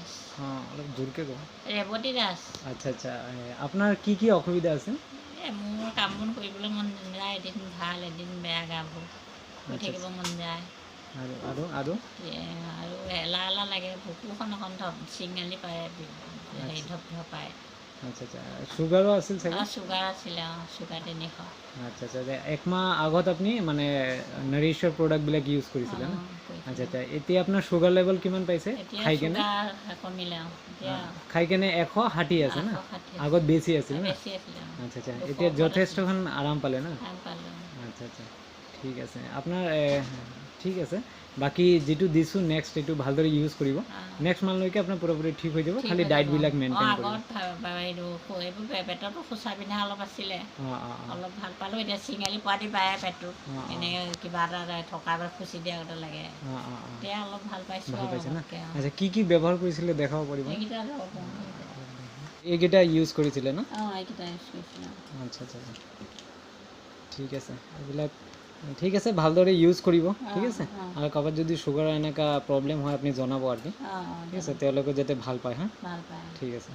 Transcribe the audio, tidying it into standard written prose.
দাস অলপ জোৰকৈ ক'ব। ৰেৱতী দাস। আচ্ছা আচ্ছা, আপোনাৰ কি কি অসুবিধা আছে? মোৰ কাম বন কৰিবলৈ মন নাযায়, এদিন ভাল এদিন বেয়া গাবোৰ শুই আচ্ছা থাকিব মন যায়। আৰু আৰু আৰু আৰু এলাহ এলাহ লাগে, বুকুখন অকণ চিঙালি পাৰে, হেৰি ধপায়। আচ্ছা আচ্ছা, চুগাৰো আছিল চাগে? চুগাৰ আছিলে, চুগাৰ 300। আচ্ছা আচ্ছা, একমাহ আগত আপুনি মানে নাৰিছৰ প্ৰডাক্টবিলাক ইউজ কৰিছিলে ন? আচ্ছা আচ্ছা, এতিয়া আপোনাৰ চুগাৰ লেভেল কিমান পাইছে খাই কেনে? কমিলে খাই কেনে 160 আছে না? আগত বেছি আছিল না? বেছি আছিলে। আচ্ছা আচ্ছা, এতিয়া যথেষ্টখন আৰাম পালে না? পালোঁ। আচ্ছা আচ্ছা, ঠিক আছে আপোনাৰ ঠিক আছে। বাকী যিটো দিছোঁ নেক্সট এইটো ভালদৰে ইউজ কৰিব। নেক্সট মাহলৈকে আপোনাৰ পুৰোপুৰি ঠিক হৈ যাব, খালি ডায়েটবিলাক মেইনটেইন কৰিব। এইবোৰ পেটতো খোচা পিন্ধা অলপ আছিলে, অঁ অঁ অলপ ভাল পালোঁ। এতিয়া চিঙালি পোৱাদি পায় পেটটো, এনেকৈ কিবা এটা থকা বা খুচি দিয়া আগতে লাগে। অঁ অঁ অঁ, এতিয়া অলপ ভাল পাইছোঁ ভাল আৰু পাইছে না? অলপকৈ। আচ্ছা, কি কি ব্যৱহাৰ কৰিছিলে দেখাব পাৰিব? এইকেইটা এইকেইটা ইউজ কৰিছিলে ন? এইকেইটা ইউজ কৰিছিলোঁ। আচ্ছা আচ্ছা, ঠিক আছে। এইবিলাক ঠিক আছে, ভালদৰে ইউজ কৰিব, ঠিক আছে। আৰু কাৰোবাৰ যদি চুগাৰ এনেকুৱা প্ৰব্লেম হয় আপুনি জনাব আৰু কি, ঠিক আছে, তেওঁলোকে যাতে ভাল পায়। হা, ভাল পায়। ঠিক আছে।